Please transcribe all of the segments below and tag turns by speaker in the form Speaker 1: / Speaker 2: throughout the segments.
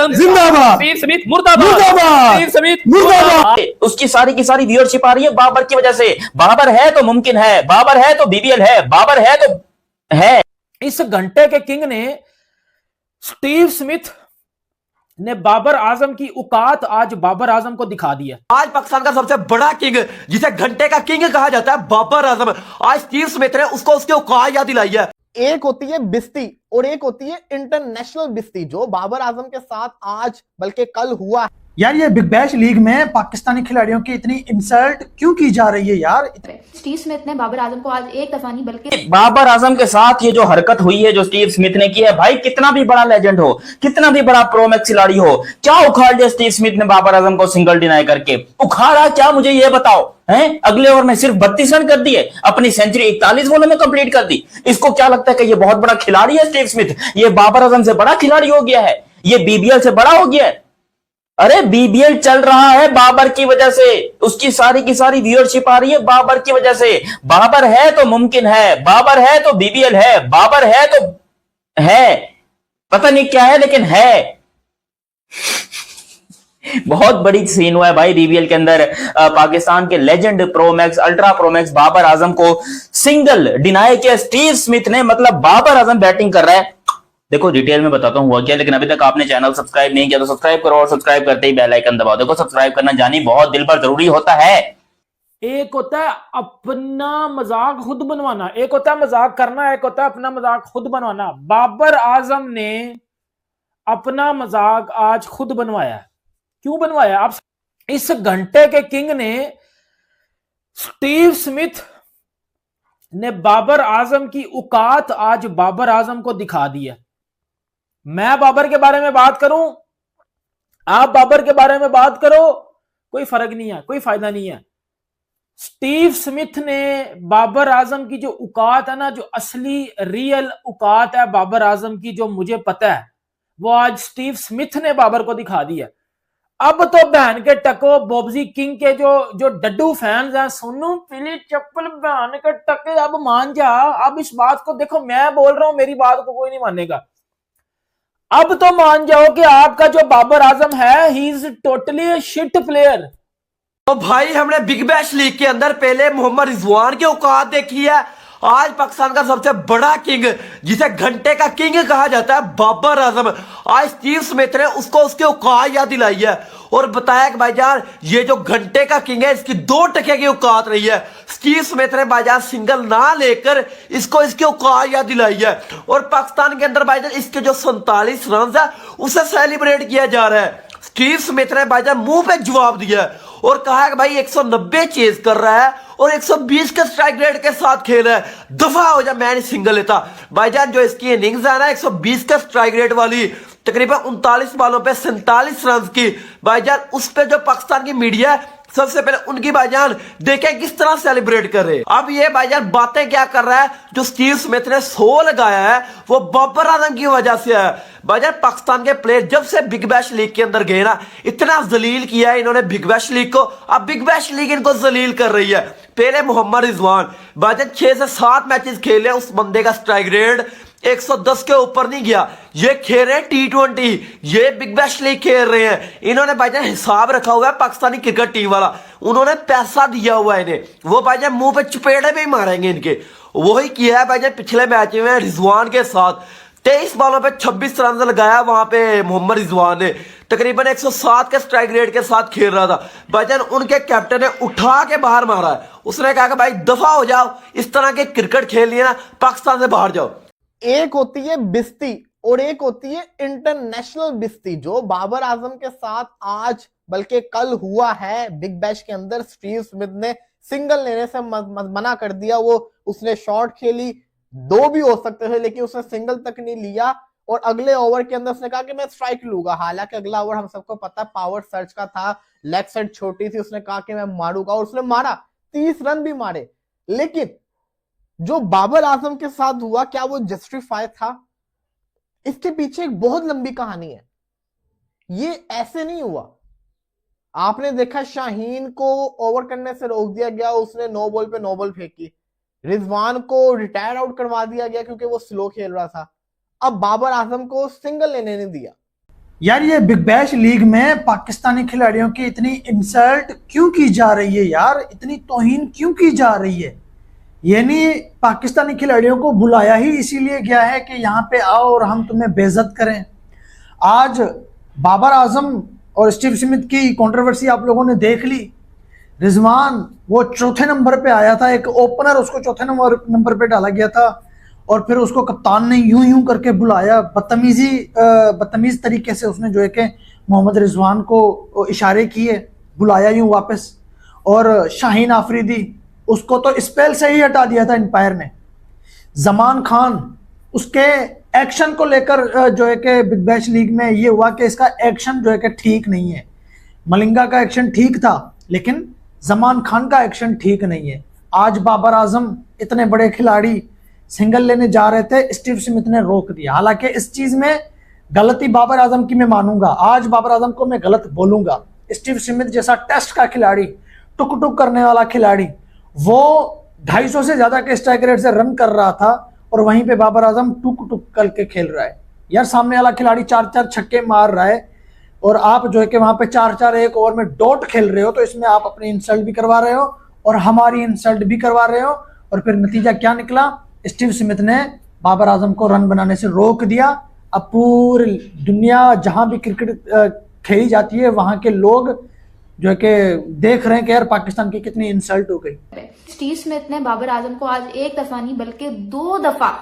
Speaker 1: आजम
Speaker 2: जिंदाबाद,
Speaker 1: Steve Smith मुर्दाबाद,
Speaker 2: मुर्दाबाद,
Speaker 1: स्टीव स्मिथ
Speaker 2: मुर्दाबाद।
Speaker 3: उसकी सारी की सारी व्यूअरशिप आ रही है बाबर की वजह से। बाबर है तो मुमकिन है, बाबर है तो बीबीएल है, बाबर है तो है।
Speaker 1: इस घंटे के किंग ने, स्टीव स्मिथ ने बाबर आजम की औकात आज बाबर आजम को दिखा दी है।
Speaker 4: आज पाकिस्तान का सबसे बड़ा किंग, जिसे घंटे का किंग कहा जाता है, बाबर आजम, आज स्टीव स्मिथ ने उसको उसकी औकात याद दिलाई है।
Speaker 2: एक होती है बिस्ती और एक होती है इंटरनेशनल बिस्ती, जो बाबर आजम के साथ आज बल्कि कल हुआ।
Speaker 5: यार ये बिग बैश लीग में पाकिस्तानी खिलाड़ियों की इतनी इंसल्ट क्यों की जा रही है यार?
Speaker 6: स्टीव स्मिथ ने बाबर आजम को आज एक दफा नहीं बल्कि
Speaker 3: बाबर आजम के साथ ये जो हरकत हुई है, जो स्टीव स्मिथ ने की है, भाई कितना भी बड़ा लेजेंड हो, कितना भी बड़ा प्रो मैक्स खिलाड़ी हो, क्या उखाड़ दिया स्टीव स्मिथ ने बाबर आजम को सिंगल डिनाई करके? उखाड़ा क्या, मुझे ये बताओ हैं? अगले ओवर में सिर्फ 32 रन कर दिए, अपनी सेंचुरी 41 बॉलों में कंप्लीट कर दी। इसको क्या लगता है कि ये बहुत बड़ा खिलाड़ी है स्टीव स्मिथ? ये बाबर आजम से बड़ा खिलाड़ी हो गया है, ये बीबीएल से बड़ा हो गया है। अरे बीबीएल चल रहा है बाबर की वजह से, उसकी सारी की सारी व्यूअरशिप आ रही है बाबर की वजह से। बाबर है तो मुमकिन है, बाबर है तो बीबीएल है, बाबर है तो है, पता नहीं क्या है लेकिन है। बहुत बड़ी सीन हुआ है भाई बीबीएल के अंदर। पाकिस्तान के legend pro max, ultra pro max Babar Azam को सिंगल डिनाई किया स्टीव स्मिथ ने। मतलब बाबर आजम बैटिंग कर रहा है। देखो डिटेल में बताता हूं हुआ क्या, लेकिन अभी तक आपने चैनल सब्सक्राइब नहीं किया तो सब्सक्राइब करो और सब्सक्राइब करते ही बेल आइकन दबाओ। देखो सब्सक्राइब करना जानी बहुत दिल पर जरूरी होता है।
Speaker 1: एक होता है अपना मजाक खुद बनवाना, एक होता है मजाक करना, एक होता है अपना मजाक खुद बनवाना। बाबर आजम ने अपना मजाक आज खुद बनवाया। क्यों बनवाया? आप इस घंटे के किंग ने, स्टीव स्मिथ ने बाबर आजम की औकात आज बाबर आजम को दिखा दी है। मैं बाबर के बारे में बात करूं, आप बाबर के बारे में बात करो, कोई फर्क नहीं है, कोई फायदा नहीं है। स्टीव स्मिथ ने बाबर आजम की जो औकात है ना, जो असली रियल औकात है बाबर आजम की, जो मुझे पता है, वो आज स्टीव स्मिथ ने बाबर को दिखा दी है। अब तो बहन के टको बॉब्जी किंग के जो डड्डू फैंस हैं, सोनू पीली चप्पल बहन के टके, अब मान जा। अब इस बात को देखो, मैं बोल रहा हूं, मेरी बात को कोई नहीं मानेगा। अब तो मान जाओ कि आपका जो बाबर आजम है, he is totally shit player.
Speaker 4: तो भाई हमने बिग बैश लीग के अंदर पहले मोहम्मद रिजवान की औकात देखी है। आज पाकिस्तान का सबसे बड़ा किंग, जिसे घंटे का किंग कहा जाता है, बाबर आजम, आज स्टीव स्मिथ ने उसको उसकी औकात याद दिलाई है और बताया कि भाईजान ये जो घंटे का किंग है, इसकी 2 टके की औकात रही है। स्टीव स्मिथ ने भाईजान सिंगल ना लेकर इसको इसकी औकात याद दिलाई है और पाकिस्तान के अंदर भाईजान इसके जो 47 रन है उसे सेलिब्रेट किया जा रहा है। स्टीव स्मिथ ने भाईजान मुंह पे जवाब दिया और कहा है कि भाई 190 चेज कर रहा है और 120 के स्ट्राइक रेट के साथ खेल रहा है, दफा हो जा, मैं नहीं सिंगल लेता। भाईजान जो इसकी इनिंग्स है ना 120 के स्ट्राइक रेट वाली, तकरीबन 39 बॉलों पे 47 रन की, भाईजान उस पे जो पाकिस्तान की मीडिया है, सबसे पहले उनकी भाईजान देखें किस तरह सेलिब्रेट कर रहे हैं। अब ये भाईजान बातें क्या कर रहा है, जो स्टीव स्मिथ ने 100 लगाया है वो बाबर आजम की वजह से है। भाईजान पाकिस्तान के प्लेयर जब से बिग बैश लीग के अंदर गए ना, इतना जलील किया है इन्होंने बिग बैश लीग को, अब बिग बैश लीग इनको जलील कर रही है। पहले मोहम्मद रिजवान भाईजान 6 से 7 मैचेस खेले, उस बंदे का स्ट्राइक रेट 110 के ऊपर नहीं गया। ये खेल रहे हैं T20, ये बिग बैश लीग खेल रहे हैं। इन्होंने भाईजान हिसाब रखा हुआ है पाकिस्तानी क्रिकेट टीम वाला, उन्होंने पैसा दिया हुआ है इन्हें, वो भाईजान मुंह पे चपेड़े भी मारेंगे इनके। वही किया है भाईजान पिछले मैच में रिजवान के साथ। 23 बॉलों पे 26 रन लगाया वहां पे मोहम्मद रिजवान ने, तकरीबन 107 के स्ट्राइक रेट के साथ खेल रहा था। भाईजान उनके कैप्टन ने उठा के बाहर मारा है, उसने कहा कि भाई दफा हो जाओ, इस तरह के क्रिकेट खेल लिए ना, पाकिस्तान से बाहर जाओ।
Speaker 2: एक होती है बिस्ती और एक होती है इंटरनेशनल बिस्ती, जो बाबर आजम के साथ आज बल्कि कल हुआ है बिग बैश के अंदर। स्टीव स्मिथ ने सिंगल लेने से मना कर दिया, वो उसने शॉट खेली, 2 भी हो सकते थे लेकिन उसने सिंगल तक नहीं लिया और अगले ओवर के अंदर उसने कहा कि मैं स्ट्राइक लूंगा। हालांकि अगला ओवर हम सबको पता पावर सर्च का था, लेग साइड छोटी थी, उसने कहा कि मैं मारूंगा और उसने मारा, 30 रन भी मारे। लेकिन जो बाबर आजम के साथ हुआ, क्या वो जस्टिफाई था? इसके पीछे एक बहुत लंबी कहानी है। ये ऐसे नहीं हुआ। आपने देखा शाहीन को ओवर करने से रोक दिया गया, उसने 9 बॉल पे 9 बॉल फेंकी। रिजवान को रिटायर आउट करवा दिया गया क्योंकि वो स्लो खेल रहा था। अब बाबर आजम को सिंगल लेने नहीं दिया।
Speaker 5: यार ये बिग बैश लीग में पाकिस्तानी खिलाड़ियों की इतनी इंसल्ट क्यों की जा रही है यार, इतनी तौहीन क्यों की जा रही है? यानी पाकिस्तानी खिलाड़ियों को बुलाया ही इसीलिए गया है कि यहाँ पे आओ और हम तुम्हें बेइज्जत करें। आज बाबर आजम और स्टीव स्मिथ की कंट्रोवर्सी आप लोगों ने देख ली। रिजवान वो चौथे नंबर पे आया था, एक ओपनर उसको चौथे नंबर पे डाला गया था और फिर उसको कप्तान ने यूं यूं करके बुलाया, बदतमीज तरीके से उसने जो है कि मोहम्मद रिजवान को इशारे किए, बुलाया यूं वापस। और शाहीन आफरीदी उसको तो स्पेल से ही हटा दिया था एम्पायर ने। जमान खान उसके एक्शन को लेकर जो है कि बिग बैश लीग में ये हुआ कि इसका एक्शन जो है कि ठीक नहीं है। मलिंगा का एक्शन ठीक था लेकिन जमान खान का एक्शन ठीक नहीं है। आज बाबर आजम इतने बड़े खिलाड़ी सिंगल लेने जा रहे थे, स्टीव स्मिथ ने रोक दिया। हालांकि इस चीज में गलती बाबर आजम की मैं मानूंगा, आज बाबर आजम को मैं गलत बोलूंगा। स्टीव स्मिथ जैसा टेस्ट का खिलाड़ी, टुक टुक करने वाला खिलाड़ी, वो 250 से ज्यादा के स्ट्राइक रेट से रन कर रहा था और वहीं पे बाबर आजम टुक टुक करके खेल रहा है। यार सामने वाला खिलाड़ी 4-4 छक्के मार रहा है और आप जो है कि वहां पे 4-4 एक ओवर में डॉट खेल रहे हो, तो इसमें आप अपनी इंसल्ट भी करवा रहे हो और हमारी इंसल्ट भी करवा रहे हो। और फिर नतीजा क्या निकला? स्टीव स्मिथ ने बाबर आजम को रन बनाने से रोक दिया। अब पूरी दुनिया जहां भी क्रिकेट खेली जाती है वहां के लोग जो है कि देख रहे हैं कि यार पाकिस्तान की कितनी इंसल्ट हो गई।
Speaker 6: स्टीव स्मिथ ने बाबर आजम को आज एक दफा नहीं बल्कि 2 दफा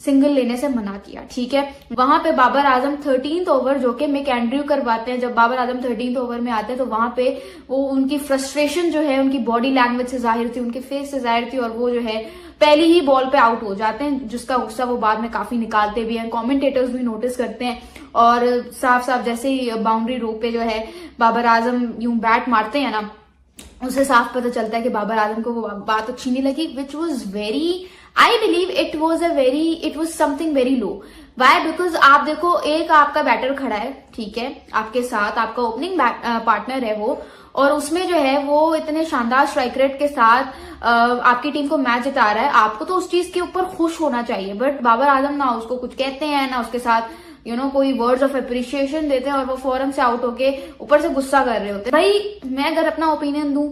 Speaker 6: सिंगल लेने से मना किया, ठीक है। वहां पे बाबर आजम 13th ओवर जो कि मिक एंड्रयू करवाते हैं, जब बाबर आजम 13th ओवर में आते हैं तो वहां पे वो उनकी फ्रस्ट्रेशन जो है उनकी बॉडी लैंग्वेज से जाहिर थी, उनके फेस से जाहिर थी और वो जो है पहली ही बॉल पे आउट हो जाते हैं, जिसका गुस्सा वो बाद में काफी निकालते भी हैं। कमेंटेटर्स भी नोटिस करते हैं और साफ साफ जैसे ही बाउंड्री रो पे जो है बाबर आजम यूं बैट मारते हैं ना, उससे साफ पता चलता है कि बाबर आजम को वो बात अच्छी नहीं लगी, which was very, I believe it was something very low. Why? Because आप देखो, एक आपका बैटर खड़ा है, ठीक है, आपके साथ आपका ओपनिंग पार्टनर है वो, और उसमें जो है वो इतने शानदार स्ट्राइक रेट के साथ आपकी टीम को मैच जिता रहा है। आपको तो उस चीज के ऊपर खुश होना चाहिए, बट बाबर आजम ना उसको कुछ कहते हैं ना उसके साथ कोई वर्ड्स ऑफ अप्रिशिएशन देते हैं और वो फौरन से आउट होके ऊपर से गुस्सा कर रहे होते हैं। भाई मैं अगर अपना ओपिनियन दूं,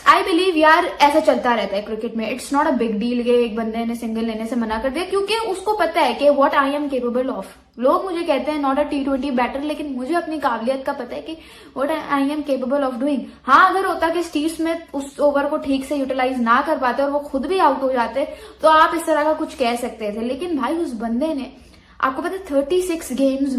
Speaker 6: आई बिलीव यार ऐसा चलता रहता है क्रिकेट में। It's not a big deal कि एक बंदे ने सिंगल लेने से मना कर दिया, क्योंकि उसको पता है कि what I am capable of. लोग मुझे कहते हैं नॉट अ T20 बैटर, लेकिन मुझे अपनी काबिलियत का पता है कि what I am capable of doing. हाँ, अगर होता कि स्टीव स्मिथ उस ओवर को ठीक से यूटिलाइज ना कर पाते और वो खुद भी आउट हो जाते तो आप इस तरह का कुछ कह सकते थे, लेकिन भाई उस बंदे ने, आपको पता है 36 गेम्स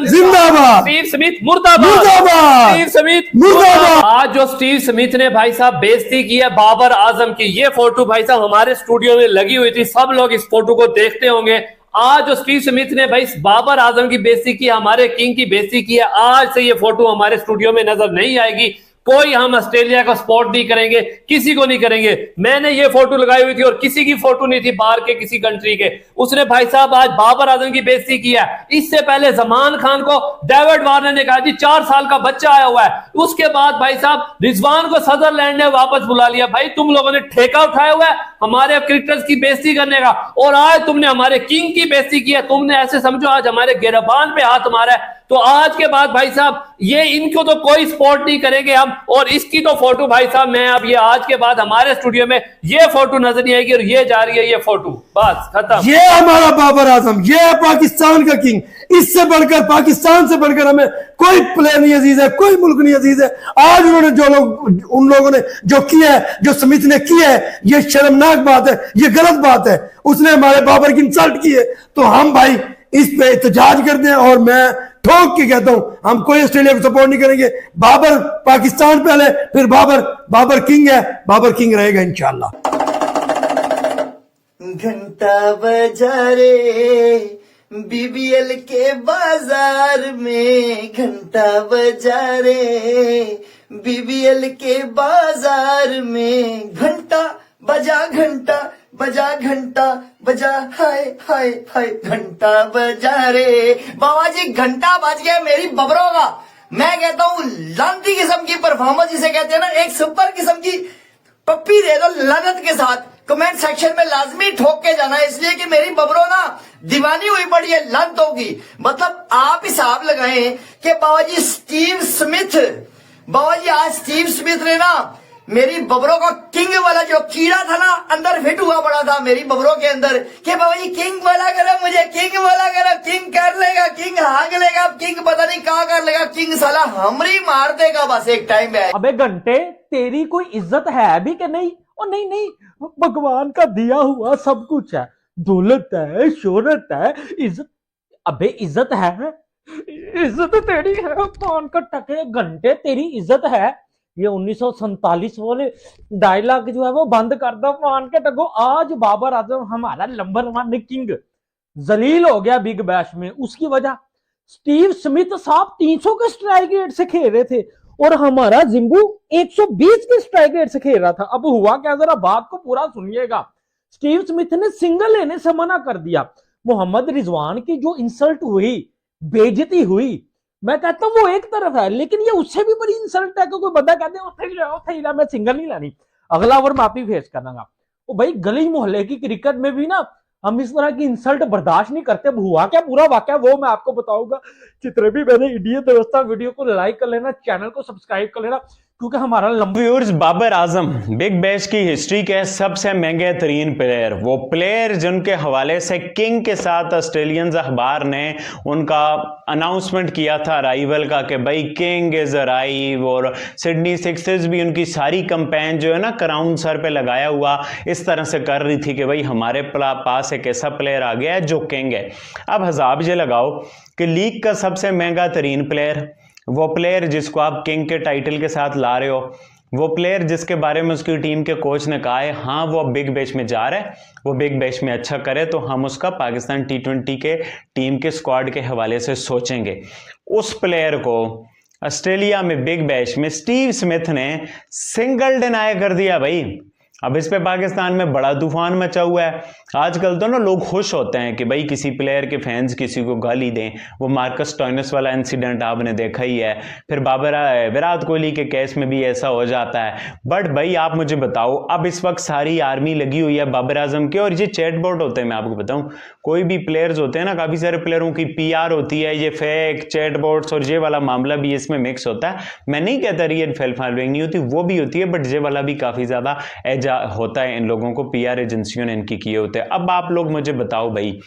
Speaker 7: जिंदाबाद, स्टीव स्मिथ मुर्दाबाद, स्टीव स्मिथ मुर्दाबाद। आज जो स्टीव स्मिथ ने भाई साहब बेइज्जती की है बाबर आजम की, ये फोटो भाई साहब हमारे स्टूडियो में लगी हुई थी, सब लोग इस फोटो को देखते होंगे। आज जो स्टीव स्मिथ ने भाई बाबर आजम की बेइज्जती की, हमारे किंग की बेइज्जती की है, आज से ये फोटो हमारे स्टूडियो में नजर नहीं आएगी। कोई हम ऑस्ट्रेलिया का सपोर्ट नहीं करेंगे, किसी को नहीं करेंगे। मैंने ये फोटो लगाई हुई थी और किसी की फोटो नहीं थी बाहर के किसी कंट्री के। उसने भाई साहब आज बाबर आजम की बेइज्जती किया। इससे पहले जमान खान को डेविड वार्नर ने कहा जी 4 साल का बच्चा आया हुआ है। उसके बाद भाई साहब रिजवान को सदरलैंड ने वापस बुला लिया। भाई तुम लोगों ने ठेका उठाया हुआ है हमारे क्रिकेटर्स की बेइज्जती करने का, और आज तुमने हमारे किंग की बेइज्जती की है। तुमने ऐसे समझो आज हमारे गिरबान पे हाथ मारा है। तो आज के बाद भाई साहब ये इनको तो कोई सपोर्ट नहीं करेंगे हम, और इसकी तो फोटो भाई साहब मैं अब ये आज के बाद हमारे स्टूडियो में ये फोटो नजर नहीं आएगी और ये जा रही है ये फोटो, बस खत्म।
Speaker 8: ये हमारा बाबर आजम, ये है पाकिस्तान का किंग। इससे बढ़कर, पाकिस्तान से बढ़कर हमें कोई प्लेयर नहीं अजीज है, कोई मुल्क नहीं अजीज है। आज उन्होंने उन लोगों ने जो किया है, जो स्मिथ ने किया है, ये शर्मनाक बात है, ये गलत बात है। उसने हमारे बाबर की इंसल्ट की है, तो हम भाई इस पे एहतजाज करते हैं। और मैं ठोक के कहता हूं हम कोई ऑस्ट्रेलिया को सपोर्ट नहीं करेंगे। बाबर पाकिस्तान पहले, फिर बाबर किंग है, बाबर किंग रहेगा इंशाल्लाह।
Speaker 9: घंटा बजा रे BBL के बाजार में, घंटा बजा रे BBL के बाजार में, घंटा बजा, घंटा बजा, घंटा बजा, हाय हाय हाय, घंटा बजा रे। बाबा जी घंटा बज गया मेरी बबरों का। मैं कहता हूँ लांती किस्म की परफॉर्मेंस जिसे कहते हैं ना, एक सुपर किस्म की पप्पी दे दो लानत के साथ। कमेंट सेक्शन में लाजमी ठोक के जाना, इसलिए कि मेरी बबरों ना दीवानी हुई पड़ी है लंत होगी। मतलब आप हिसाब लगाएं कि बाबाजी स्टीव स्मिथ, बाबाजी आज स्टीव स्मिथ ने ना मेरी बबरों का किंग वाला जो कीड़ा था ना अंदर फिट हुआ पड़ा था मेरी बबरों के अंदर कि बाबाजी किंग वाला करो, मुझे किंग वाला करो, किंग कर लेगा, किंग हाग लेगा, किंग पता नहीं कहां कर लेगा, किंग साला हमरी मार देगा बस एक टाइम में।
Speaker 1: अबे घंटे, तेरी कोई इज्जत है भी कि नहीं? और नहीं नहीं, भगवान का दिया हुआ सब कुछ है, दौलत है, शोहरत है, इज्जत। अबे इज्जत है, इज्जत तेरी है, कौन का टके घंटे, तेरी इज्जत है। ये 1947 वाले डायलॉग जो है वो बंद कर दो, मान के टको। आज बाबर आजम हमारा नंबर 1 किंग जलील हो गया बिग बैश में। उसकी वजह स्टीव स्मिथ साहब 300 के स्ट्राइक रेट से खेल रहे थे और हमारा जिम्बू 120 के स्ट्राइक रेट से खेल रहा था। अब हुआ क्या, जरा बात को पूरा सुनिएगा। स्टीव स्मिथ ने सिंगल लेने से मना कर दिया। मोहम्मद रिजवान की जो इंसल्ट हुई, बेइज्जती हुई, मैं कहता हूं वो एक तरफ है, लेकिन ये उससे भी बड़ी इंसल्ट है कि कोई बंदा कहते हैं मैं सिंगल नहीं लानी, अगला ओवर माफी फेस करूंगा। वो भाई गली मोहल्ले की क्रिकेट में भी ना हम इस तरह की इंसल्ट बर्दाश्त नहीं करते। हुआ क्या पूरा वाकया वो मैं आपको बताऊंगा। जितने भी मेरे इंडियन दोस्त, वीडियो को लाइक कर लेना, चैनल को सब्सक्राइब कर लेना, क्योंकि हमारा लंबा
Speaker 10: viewers, Babar Azam big bash की हिस्ट्री के सबसे महंगे तरीन प्लेयर, वो प्लेयर जिनके हवाले से किंग के साथ ऑस्ट्रेलियन अखबार ने उनका अनाउंसमेंट किया था अराइवल का कि भाई किंग इज अराइव, और सिडनी सिक्सर्स भी उनकी सारी कंपेन जो है ना क्राउन सर पे लगाया हुआ इस तरह से कर रही थी कि भाई हमारे पास एक ऐसा प्लेयर आ गया है जो किंग है। अब हिसाब ये लगाओ कि लीग का सबसे महंगा तरीन प्लेयर, वो प्लेयर जिसको आप किंग के टाइटल के साथ ला रहे हो, वो प्लेयर जिसके बारे में उसकी टीम के कोच ने कहा है हाँ वो अब बिग बैश में जा रहा है, वो बिग बैश में अच्छा करे तो हम उसका पाकिस्तान T20 के टीम के स्क्वाड के हवाले से सोचेंगे। उस प्लेयर को ऑस्ट्रेलिया में बिग बैश में स्टीव स्मिथ ने सिंगल डिनाई कर दिया भाई। अब इस पे पाकिस्तान में बड़ा तूफान मचा हुआ है। आजकल तो ना लोग खुश होते हैं कि भाई किसी प्लेयर के फैंस किसी को गाली दें। वो मार्कस स्टोइनिस वाला इंसिडेंट आपने देखा ही है, फिर विराट कोहली के केस में भी ऐसा हो जाता है। बट भाई आप मुझे बताओ, अब इस वक्त सारी आर्मी लगी हुई है बाबर आजम की, और ये चैटबॉट होते हैं। मैं आपको बताऊं, कोई भी प्लेयर्स होते हैं ना, काफी सारे प्लेयरों की PR होती है, ये फेक चैटबॉट्स और ये वाला मामला भी इसमें मिक्स होता है। मैं नहीं कहता रियल फेल फॉलोइंग नहीं होती, वो भी होती है, बट ये वाला भी काफी ज्यादा होता है। इन लोगों को PR एजेंसियों ने इनकी किए होते हैं। अब आप लोग मुझे बताओ भाई,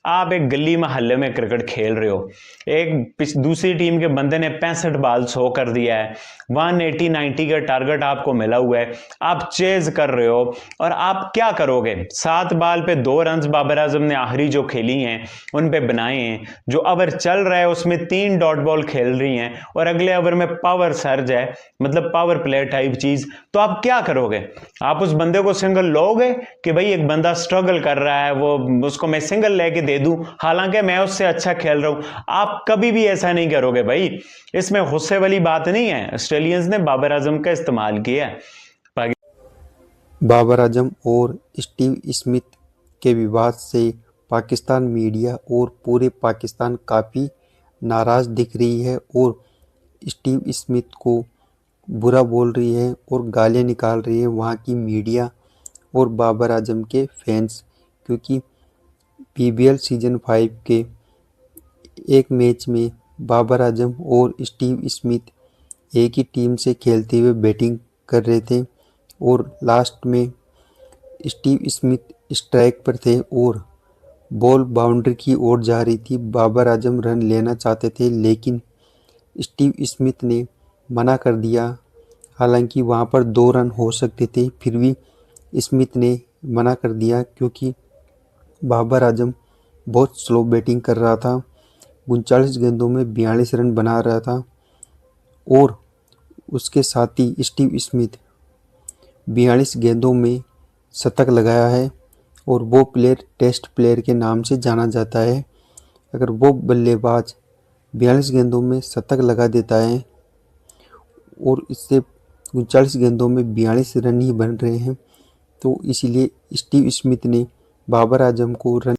Speaker 10: आप एक गली मोहल्ले में क्रिकेट खेल रहे हो, एक दूसरी टीम के बंदे ने 65 बॉल 100 कर दिया है, 180-90 का टारगेट आपको मिला हुआ है, आप चेज कर रहे हो और आप क्या करोगे? 7 बॉल पे 2 रन बाबर आजम ने आखिरी जो खेली हैं उन पे बनाए हैं। जो ओवर चल रहा है उसमें 3 डॉट बॉल खेल रही हैं और अगले ओवर में पावर सर्ज है, मतलब पावर प्ले टाइप चीज, तो आप क्या करोगे? आप उस बंदे को सिंगल लोगे कि भाई एक बंदा स्ट्रगल कर रहा है, वो उसको मैं सिंगल लेके दे दूं, हालांकि मैं उससे अच्छा खेल रहा हूं? आप कभी भी ऐसा नहीं करोगे भाई। इसमें गुस्से वाली बात नहीं है। ऑस्ट्रेलियंस ने बाबर आजम का इस्तेमाल किया है।
Speaker 11: बाबर आजम और स्टीव स्मिथ के विवाद से पाकिस्तान मीडिया और पूरे पाकिस्तान काफ़ी नाराज़ दिख रही है और स्टीव स्मिथ को बुरा बोल रही है और गालियाँ निकाल रही है वहाँ की मीडिया और बाबर आजम के फैंस, क्योंकि PBL सीज़न 5 के एक मैच में बाबर आजम और स्टीव स्मिथ एक ही टीम से खेलते हुए बैटिंग कर रहे थे और लास्ट में स्टीव स्मिथ स्ट्राइक पर थे और बॉल बाउंड्री की ओर जा रही थी। बाबर आजम रन लेना चाहते थे लेकिन स्टीव स्मिथ ने मना कर दिया। हालांकि वहां पर 2 रन हो सकते थे, फिर भी स्मिथ ने मना कर दिया क्योंकि बाबर आजम बहुत स्लो बैटिंग कर रहा था। 39 गेंदों में 42 रन बना रहा था और उसके साथ ही स्टीव स्मिथ 42 गेंदों में शतक लगाया है और वो प्लेयर टेस्ट प्लेयर के नाम से जाना जाता है। अगर वो बल्लेबाज 42 गेंदों में शतक लगा देता है और इससे 39 गेंदों में 42 रन ही बन रहे हैं, तो इसीलिए स्टीव स्मिथ ने बाबर आजम को रन